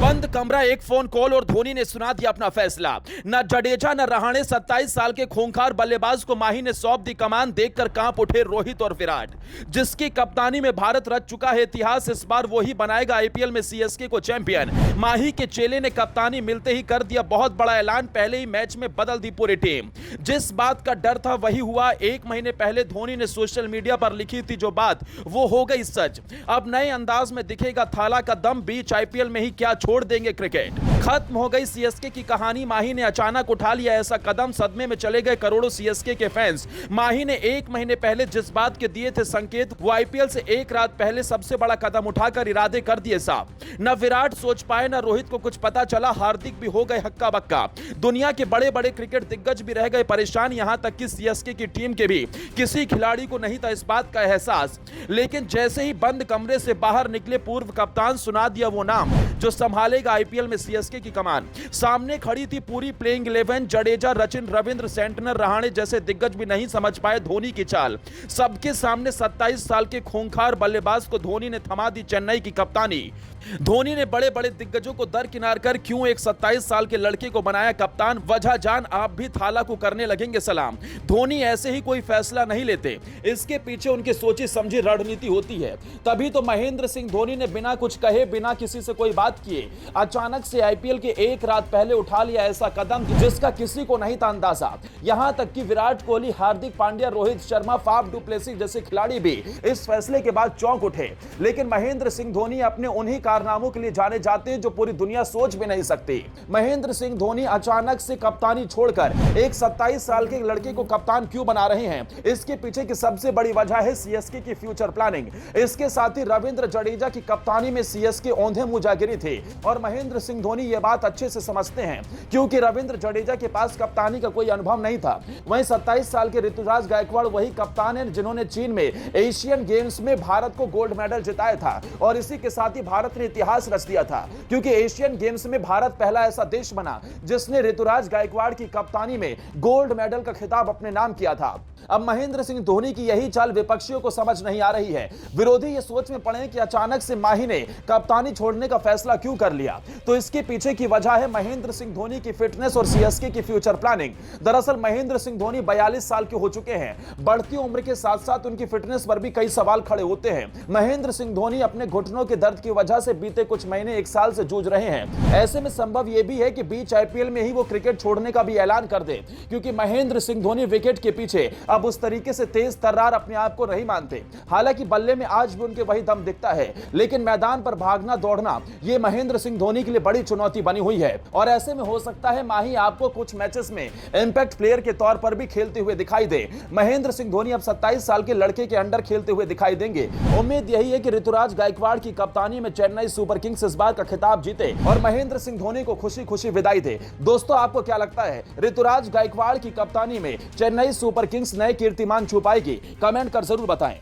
बंद कमरा, एक फोन कॉल और धोनी ने सुना दिया अपना फैसला। न जडेजा न रहाणे, 27 साल के खूंखार बल्लेबाज को माही ने सौंप दी कमान। देखकर कांप उठे रोहित और विराट। जिसकी कप्तानी में भारत रच चुका है इतिहास, इस बार वही बनाएगा आईपीएल में सीएसके को चैंपियन। माही के चेले ने कप्तानी मिलते ही कर दिया बहुत बड़ा ऐलान, पहले ही मैच में बदल दी पूरी टीम। जिस बात का डर था वही हुआ। 1 महीने पहले धोनी ने सोशल मीडिया पर लिखी थी जो बात, वो हो गई सच। अब नए अंदाज में दिखेगा थाला का दम। बीच आईपीएल में ही क्या छोड़ देंगे क्रिकेट। खत्म हो गई सीएसके की कहानी। माही ने अचानक उठा लिया ऐसा कदम, सदमे में चले गए करोड़ों सीएसके के फैंस। माही ने 1 महीने पहले जिस बात के दिए थे संकेत, वो आईपीएल से एक रात पहले सबसे बड़ा कदम उठाकर इरादे कर दिए साफ। न विराट सोच पाए, न रोहित को कुछ पता चला, हार्दिक भी हो गए हक्का बक्का। दुनिया के बड़े बड़े क्रिकेट दिग्गज भी रह गए परेशान, यहां तक कि सीएसके की टीम के भी किसी खिलाड़ी को नहीं था इस बात का एहसास। लेकिन जैसे ही बंद कमरे से बाहर निकले पूर्व कप्तान, सुना दिया वो नाम जो संभालेगा आईपीएल में सीएसके की कमान। सामने खड़ी थी पूरी प्लेइंग 11। जडेजा, सचिन, रविंद्र, सेंटनर, रहाणे जैसे दिग्गज भी नहीं समझ पाए धोनी की चाल। सबके सामने 27 साल के खूंखार बल्लेबाज को धोनी ने थमा दी चेन्नई की कप्तानी। धोनी ने बड़े बड़े दिग्गजों को दरकिनार कर क्यों एक 27 साल के लड़के को बनाया कप्तान, वजह जान आप भी थाला को करने लगेंगे सलाम। धोनी ऐसे ही कोई फैसला नहीं लेते, इसके पीछे उनकी सोची समझी रणनीति होती है। तभी तो महेंद्र सिंह धोनी ने बिना कुछ कहे, बिना किसी से कोई बात किए, अचानक से आईपीएल के एक रात पहले उठा लिया ऐसा कदम जिसका किसी को नहीं था अंदाजा। यहां तक कि Virat Kohli, Hardik Pandya, Rohit Sharma, Faf du Plessis जैसे खिलाड़ी भी इस फैसले के बाद चौंक उठे। लेकिन महेंद्र सिंह धोनी अपने उन्हीं कारनामों के लिए जाने जाते हैं जो पूरी दुनिया सोच भी नहीं सकती। महेंद्र सिंह धोनी अचानक से कप्तानी छोड़कर एक 27 साल के लड़के को कप्तान क्यों बना रहे हैं, इसके पीछे की सबसे बड़ी वजह है सीएसके की फ्यूचर प्लानिंग। इसके साथ ही रविंद्र जडेजा की कप्तानी में सीएसके औंधे मुंह जा गिरी थी और महेंद्र सिंह धोनी यह बात अच्छे से समझते हैं क्योंकि रविंद्र जडेजा के पास कप्तानी का कोई अनुभव नहीं था। वहीं 27 साल के ऋतुराज गायकवाड़ वही कप्तान है जिन्होंने चीन में एशियन गेम्स में भारत को गोल्ड मेडल जिताया था और इसी के साथ ही भारत ने इतिहास रच दिया था क्योंकि एशियन गेम्स में भारत पहला ऐसा देश बना जिसने ऋतुराज गायकवाड़ की कप्तानी में गोल्ड मेडल का खिताब अपने नाम किया था। अब महेंद्र सिंह धोनी की यही चाल विपक्षियों को समझ नहीं आ रही है। विरोधी ये सोच में पड़े कि अचानक से माही ने कप्तानी छोड़ने का फैसला क्यों कर लिया, तो इसके पीछे की वजह है महेंद्र सिंह धोनी की फिटनेस और सीएसके की फ्यूचर प्लानिंग। दरअसल महेंद्र सिंह धोनी 42 साल के हो चुके हैं। बढ़ती उम्र के साथ साथ उनकी फिटनेस पर भी कई सवाल खड़े होते हैं। महेंद्र सिंह धोनी अपने घुटनों के दर्द की वजह से बीते कुछ महीने 1 साल से जूझ रहे हैं। ऐसे में संभव यह भी है कि बीच आईपीएल में ही वो क्रिकेट छोड़ने का भी ऐलान कर दे क्योंकि महेंद्र सिंह धोनी विकेट के पीछे अब उस तरीके से तेज तर्रार अपने आप को नहीं मानते। हालांकि बल्ले में आज भी उनके वही दम दिखता है, लेकिन मैदान पर भागना दौड़ना ये महेंद्र सिंह धोनी के लिए बड़ी चुनौती बनी हुई है। और ऐसे में हो सकता है माही आपको कुछ मैचेस में इंपैक्ट प्लेयर के तौर पर भी खेलते हुए दिखाई दे। महेंद्र सिंह धोनी अब 27 साल के लड़के के अंडर खेलते हुए दिखाई देंगे। उम्मीद यही है कि ऋतुराज गायकवाड़ की कप्तानी में चेन्नई सुपर किंग्स इस बार का खिताब जीते और महेंद्र सिंह धोनी को खुशी खुशी विदाई दे। दोस्तों, आपको क्या लगता है, ऋतुराज गायकवाड़ की कप्तानी में चेन्नई सुपर किंग्स नए कीर्तिमान छुपाएगी? कमेंट कर जरूर बताएं।